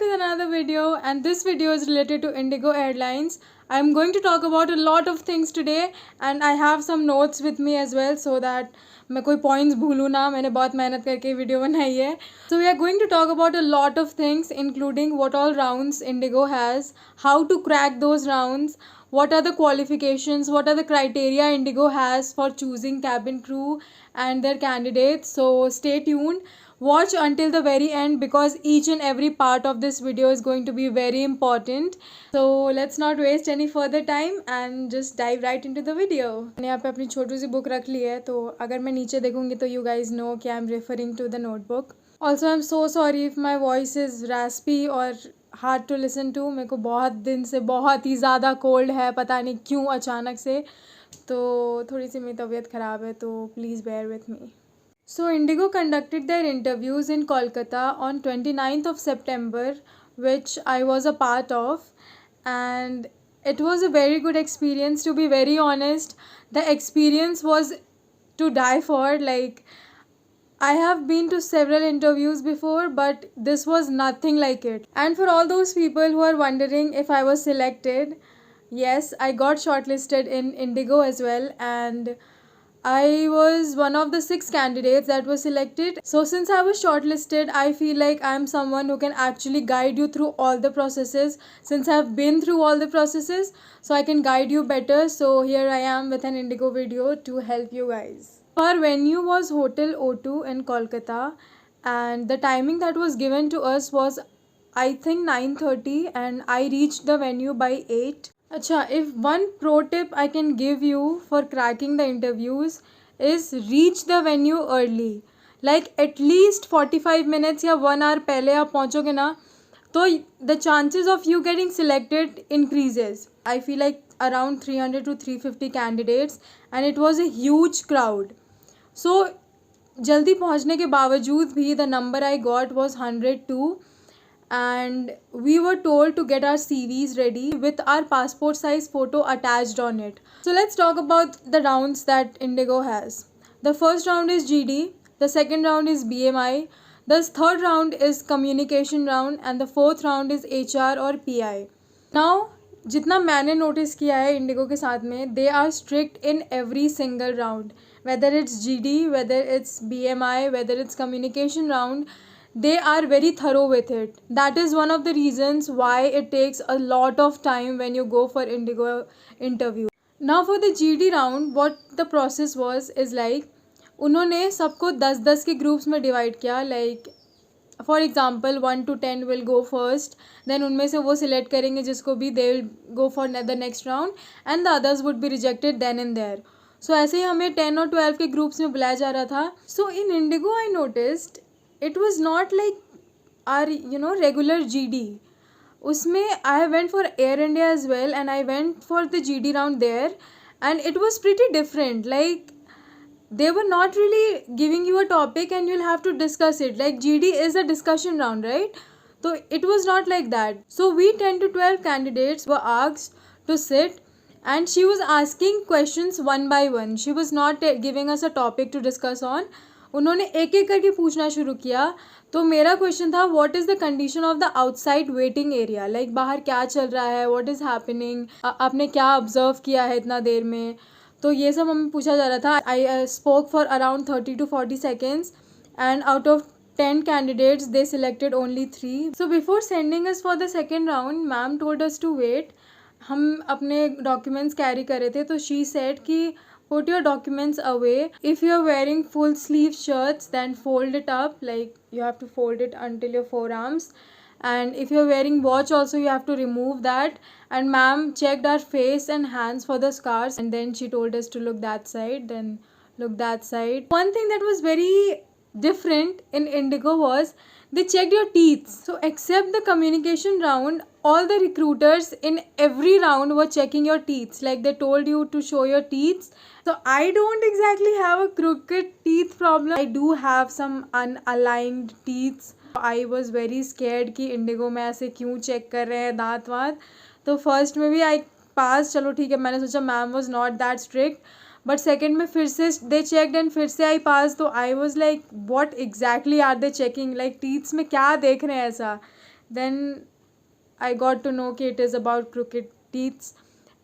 with another video, and this video is related to Indigo Airlines. I'm going to talk about a lot of things today, and I have some notes with me as well so that मैं कोई points भूलूँ ना. मैंने बहुत मेहनत करके video बनाई है. So we are going to talk about a lot of things, including what all rounds Indigo has, how to crack those rounds, what are the qualifications, what are the criteria Indigo has for choosing cabin crew and their candidates. So stay tuned. Watch until the very end because each and every part of this video is going to be very important. So let's not waste any further time and just dive right into the video. मैंने यहाँ पे अपनी छोटी सी book रख ली है, तो अगर मैं नीचे देखूँगी तो you guys know कि I'm referring to the notebook. Also I'm so sorry if my voice is raspy or hard to listen to. मेरे को बहुत दिन से बहुत ही ज़्यादा कोल्ड है, पता नहीं क्यों अचानक से, तो थोड़ी सी मेरी तबीयत ख़राब है, तो please bear with me. So Indigo conducted their interviews in Kolkata on 29th of September, which I was a part of, and it was a very good experience. To be very honest, the experience was to die for. Like, I have been to several interviews before, but this was nothing like it. And for all those people who are wondering if I was selected, yes, I got shortlisted in Indigo as well, and I was one of the 6 candidates that was selected. So since I was shortlisted, I feel like I'm someone who can actually guide you through all the processes. Since I've been through all the processes, so I can guide you better. So here I am with an Indigo video to help you guys. Our venue was Hotel O2 in Kolkata, and the timing that was given to us was I think 9:30, and I reached the venue by 8. अच्छा, if one pro tip I can give you for cracking the interviews is reach the venue early. Like at least 45 minutes या 1 hour पहले आप पहुँचोगे ना, तो the chances of you getting selected increases. I feel like around 300 to 350 candidates, and it was a huge crowd. So जल्दी पहुँचने के बावजूद भी the number I got was 102. And we were told to get our CVs ready with our passport size photo attached on it. So let's talk about the rounds that Indigo has. The first round is GD, the second round is BMI, the third round is communication round, and the fourth round is HR or PI. Now जितना मैंने notice किया है Indigo के साथ में, they are strict in every single round, whether it's GD, whether it's BMI, whether it's communication round. They are very thorough with it. That is one of the reasons why it takes a lot of time when you go for Indigo interview. Now for the GD round, what the process was is like, उन्होंने सबको 10-10 के groups में divide किया. Like for example 1 to 10 will go first, then उनमें से वो select करेंगे जिसको भी, they will go for the next round, and the others would be rejected then and there. So ऐसे ही हमें 10 और 12 के ग्रुप्स में बुलाया जा रहा था. So in Indigo I noticed it was not like our regular GD. उसमें I went for Air India as well, and I went for the GD round there, and it was pretty different. Like they were not really giving you a topic and you'll have to discuss it. Like GD is a discussion round, right? So it was not like that. So we 10 to 12 candidates were asked to sit, and she was asking questions one by one. She was not giving us a topic to discuss on. उन्होंने एक एक करके पूछना शुरू किया. तो मेरा question था, what is the condition of the outside waiting area. Like बाहर क्या चल रहा है, व्हाट इज़ हैपनिंग, आपने क्या ऑब्जर्व किया है इतना देर में. तो ये सब हमें पूछा जा रहा था. I spoke for around 30 to 40 seconds, and out of 10 candidates they selected only 3. So before sending us for the second round, ma'am told us to wait. हम अपने डॉक्यूमेंट्स कैरी कर रहे थे, तो शी सेड कि put your documents away. If you are wearing full sleeve shirts, then fold it up. Like you have to fold it until your forearms. And if you are wearing watch also, you have to remove that. And ma'am checked our face and hands for the scars, and then she told us to look that side, then look that side. One thing that was very different in Indigo was they checked your teeth. So except the communication round, all the recruiters in every round were checking your teeth. Like they told you to show your teeth. So I don't exactly have a crooked teeth problem. I do have some unaligned teeth. I was very scared कि Indigo में ऐसे क्यों check कर रहे हैं दांत वांत. तो first में भी I passed, चलो ठीक है, मैंने सोचा ma'am was not that strict. But second में फिर से दे चेकड एंड फिर से आई पास. तो I was like what exactly are they checking. Like teeths में क्या देख रहे हैं ऐसा. Then I got to know कि it is about crooked teeths.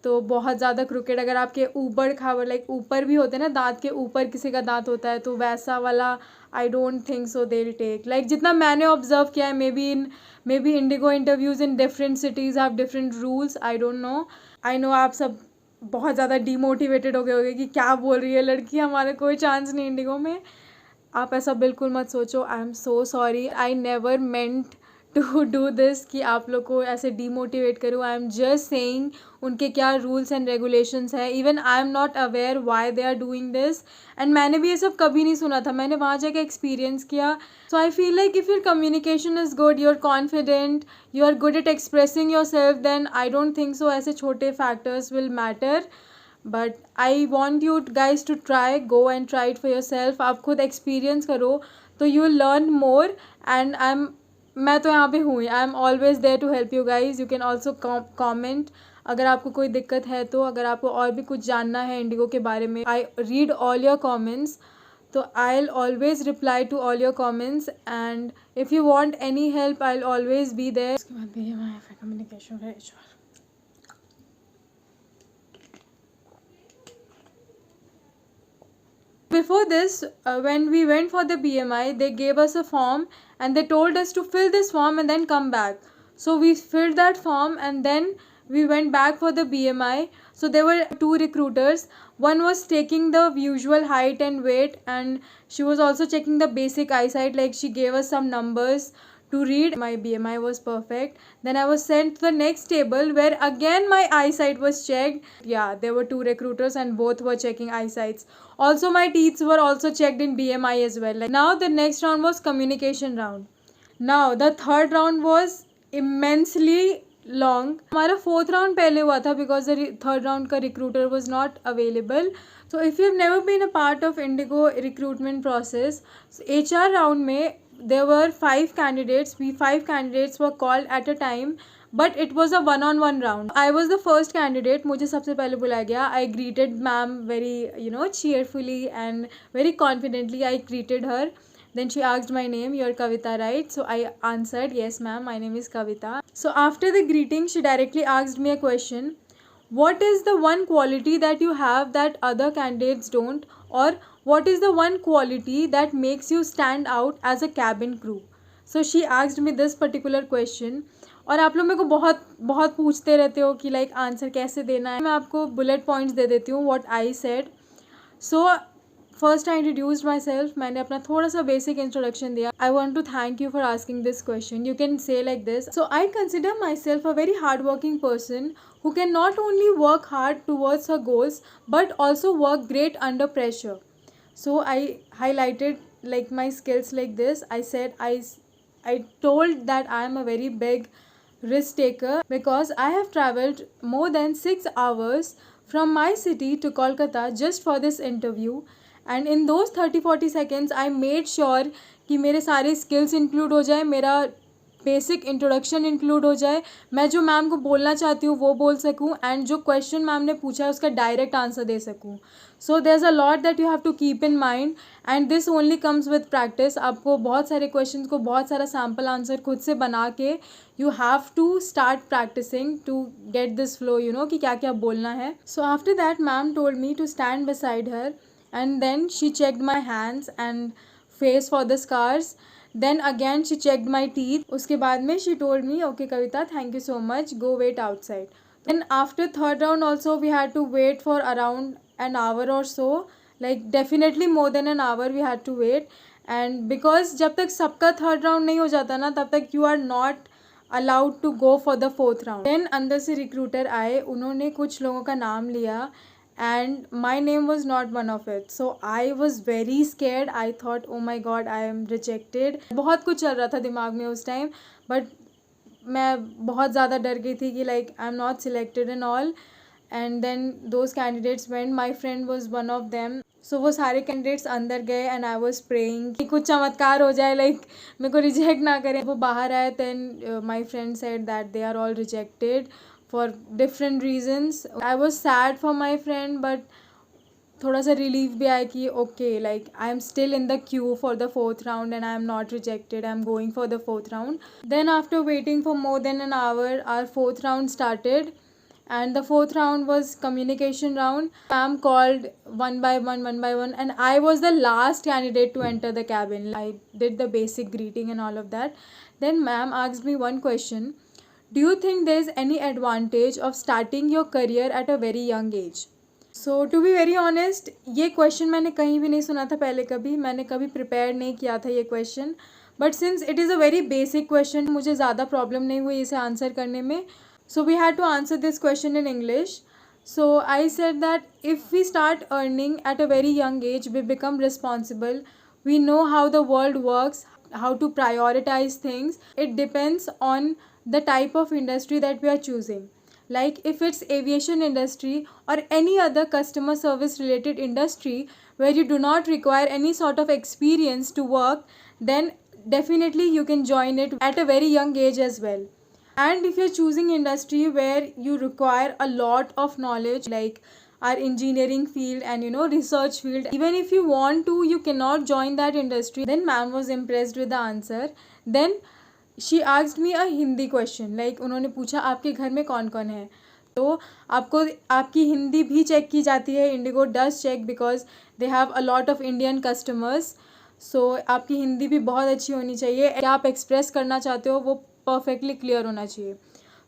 तो बहुत ज़्यादा क्रुकेट, अगर आपके ऊपर खावर लाइक ऊपर भी होते हैं ना, दांत के ऊपर किसी का दांत होता है, तो वैसा वाला I don't think so they will take. Like जितना मैंने ऑब्जर्व किया है, maybe IndiGo interviews in different cities have different rules, I don't know. I know आप सब बहुत ज़्यादा डीमोटिवेटेड हो गए होगे कि क्या बोल रही है लड़की, हमारा कोई चांस नहीं इंडिगो में. आप ऐसा बिल्कुल मत सोचो. I am so sorry, I never meant to do this कि आप लोग को ऐसे डीमोटिवेट करूँ. आई एम जस्ट सेइंग उनके क्या रूल्स एंड रेगुलेशंस है. Even I am not aware why they are doing this. And मैंने भी ये सब कभी नहीं सुना था, मैंने वहाँ जाकर एक्सपीरियंस किया. So I feel like if your communication is good, you are confident, you are good at expressing yourself, then I don't think so ऐसे छोटे factors will matter. But I want you guys to try, go and try it for yourself. आप खुद experience करो तो you will learn more. And मैं तो यहाँ पे हूँ, I am always there to help you guys. You can also comment अगर आपको कोई दिक्कत है तो. अगर आपको और भी कुछ जानना है इंडिगो के बारे में, I read all your comments, तो I will always reply to all your comments. And if you want any help I will always be there. उसके बाद भी हमारे communication. Before this, when we went for the BMI, they gave us a form and they told us to fill this form and then come back. So we filled that form and then we went back for the BMI. So there were two recruiters. One was taking the usual height and weight, and she was also checking the basic eyesight, like she gave us some numbers to read. My BMI was perfect. Then I was sent to the next table where again my eyesight was checked. Yeah, there were two recruiters and both were checking eyesights. Also my teeth were also checked in BMI as well. Like, now the next round was communication round. Now the third round was immensely long. हमारा fourth round पहले हुआ था because the third round का recruiter was not available. So if you've never been a part of Indigo recruitment process, so HR round में there were 5 candidates. We 5 candidates were called at a time, but it was a one-on-one round. I was the first candidate. मुझे सबसे पहले बुलाया गया. I greeted ma'am very cheerfully and very confidently. I greeted her. Then she asked my name. You're Kavita, right? So I answered, yes ma'am, my name is Kavita. So after the greeting, she directly asked me a question. What is the one quality that you have that other candidates don't? Or what is the one quality that makes you stand out as a cabin crew? So she asked me this particular question. और आप लोग मेरे को बहुत बहुत पूछते रहते हो कि लाइक आंसर कैसे देना है. मैं आपको बुलेट पॉइंट्स दे देती हूँ what I said. So first I introduced myself. मैंने अपना थोड़ा सा बेसिक इंट्रोडक्शन दिया. I want to thank you for asking this question. You can say like this. So I consider myself a very hard working person who can not only work hard towards her goals but also work great under pressure. So I highlighted like my skills like this. I said I told that I am a very big risk taker because I have traveled more than 6 hours from my city to Kolkata just for this interview, and in those 30-40 seconds I made sure कि मेरे सारे skills include हो जाए, मेरा basic introduction include हो जाए, मैं जो मैम को बोलना चाहती हूँ वो बोल सकूँ, एंड जो क्वेश्चन मैम ने पूछा है उसका डायरेक्ट आंसर दे सकूँ. So there is a lot that you have to keep in mind and this only comes with practice. आपको बहुत सारे क्वेश्चन को बहुत सारा सैम्पल आंसर खुद से बना के you have to start practicing to get this flow, कि क्या क्या बोलना है. So after that ma'am told me to stand beside her and then she checked my hands and face for the scars. Then again she checked my teeth. उसके बाद में she told me, okay Kavita, thank you so much, go wait outside. Then after third round also we had to wait for around an hour or so, like definitely more than an hour we had to wait. And because जब तक सबका third round नहीं हो जाता ना, तब तक you are not allowed to go for the fourth round. Then अंदर से recruiter आए, उन्होंने कुछ लोगों का नाम लिया and my name was not one of it. So I was very scared. I thought, oh my god, I am rejected. बहुत कुछ चल रहा था दिमाग में उस टाइम, but मैं बहुत ज़्यादा डर गई थी कि like I'm not selected and all. And then those candidates went. My friend was one of them. So वो सारे candidates अंदर गए and I was praying कि कुछ चमत्कार हो जाए, like मेरे को reject ना करें. वो बाहर आए, then my friend said that they are all rejected for different reasons. I was sad for my friend, but थोड़ा सा रिलीफ भी आया कि okay like I am still in the Q for the fourth round and I am not rejected, I am going for the fourth round. Then after waiting for more than an hour, our fourth round started, and the fourth round was communication round. Ma'am called one by one, and I was the last candidate to enter the cabin. I did the basic greeting and all of that. Then ma'am asked me one question: do you think there is any advantage of starting your career at a very young age? So to be very honest, ये question मैंने कहीं भी नहीं सुना था पहले, कभी मैंने कभी प्रिपेयर नहीं किया था ये question. But since it is a very basic question, मुझे ज़्यादा प्रॉब्लम नहीं हुई इसे आंसर करने में. So we had to answer this question in English. So I said that if we start earning at a very young age, we become responsible, we know how the world works, how to prioritize things. It depends on the type of industry that we are choosing. Like if it's aviation industry or any other customer service related industry where you do not require any sort of experience to work, then definitely you can join it at a very young age as well. And if you're choosing industry where you require a lot of knowledge, like our engineering field and research field, even if you want to, you cannot join that industry. Then ma'am was impressed with the answer. Then she asked me a Hindi question, like उन्होंने पूछा आपके घर में कौन कौन है. तो आपको आपकी हिंदी भी चेक की जाती है. IndiGo does check because they have a lot of Indian customers. So आपकी हिंदी भी बहुत अच्छी होनी चाहिए. क्या आप एक्सप्रेस करना चाहते हो वो परफेक्टली क्लियर होना चाहिए.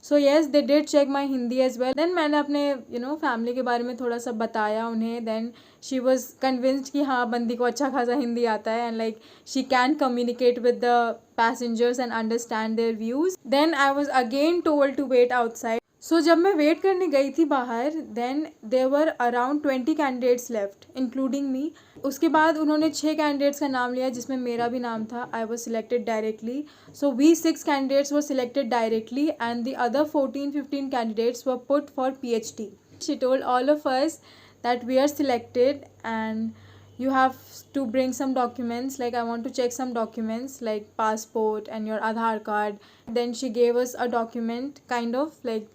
So yes, they did check my Hindi as well. Then मैंने अपने फैमिली के बारे में थोड़ा सा बताया उन्हें. देन शी वॉज कन्विंस्ड कि हाँ, बंदी को अच्छा खासा हिंदी आता है and like she can communicate with the passengers and understand their views. Then I was again told to wait outside. So जब मैं वेट करने गई थी बाहर, then there were around 20 candidates left including me. उसके बाद उन्होंने 6 कैंडिडेट्स का नाम लिया जिसमें मेरा भी नाम था. I was selected directly. So we 6 candidates were selected directly and the other 14-15 candidates were put for PhD. She told all of us that we are selected and you have to bring some documents, like I want to check some documents like passport and your Aadhaar card. Then she gave us a document, kind of like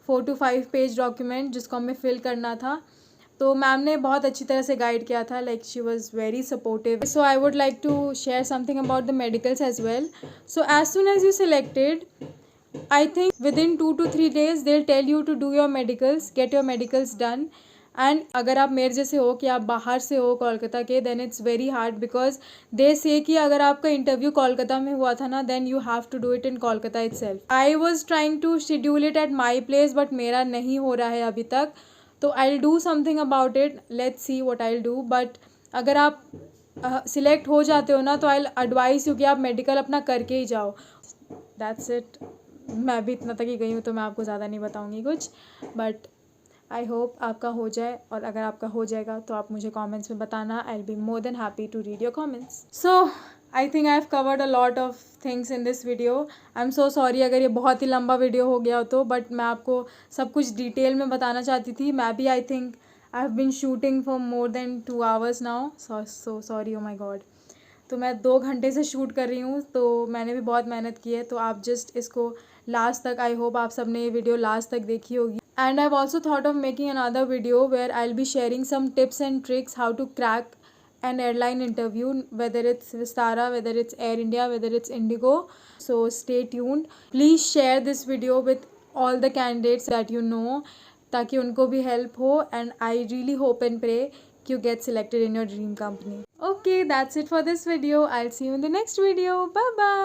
4 to 5 page document जिसको हमें fill करना था. तो ma'am ने बहुत अच्छी तरह से गाइड किया था. Like she was very supportive. So I would like to share something about the medicals as well. So as soon as you selected, I think within 2 to 3 days they'll tell you to do your medicals, get your medicals done. And अगर आप मेरे जैसे हो कि आप बाहर से हो कोलकाता के, then it's very hard because they say कि अगर आपका इंटरव्यू कोलकाता में हुआ था ना, then you have to do it in Kolkata itself. I was trying to schedule it at my place but मेरा नहीं हो रहा है अभी तक. तो I will do something about it. Let's see what I will do. But अगर आप सिलेक्ट हो जाते हो ना, तो आई विल एडवाइस यू कि आप मेडिकल अपना करके ही जाओ. That's it. मैं भी इतना तक ही गई हूँ तो मैं आपको ज़्यादा नहीं बताऊँगी कुछ. बट आई होप आपका हो जाए, और अगर आपका हो जाएगा तो आप मुझे कमेंट्स में बताना. I will be more than happy to read your comments. So I think I have covered a lot of things in this video. I am so sorry अगर ये बहुत ही लंबा वीडियो हो गया हो तो, बट मैं आपको सब कुछ डिटेल में बताना चाहती थी. मैं भी I think I have been shooting for more than 2 hours now. So sorry, oh my god. तो मैं 2 घंटे से शूट कर रही हूँ, तो मैंने भी बहुत मेहनत की है. तो आप जस्ट इसको लास्ट तक, आई होप आप सबने ये वीडियो लास्ट तक देखी होगी. And I've also thought of making another video where I'll be sharing some tips and tricks how to crack an airline interview, whether it's Vistara, whether it's Air India, whether it's Indigo. So stay tuned. Please share this video with all the candidates that you know, ताकि उनको भी help हो. And I really hope and pray you get selected in your dream company. Okay, that's it for this video. I'll see you in the next video. Bye bye.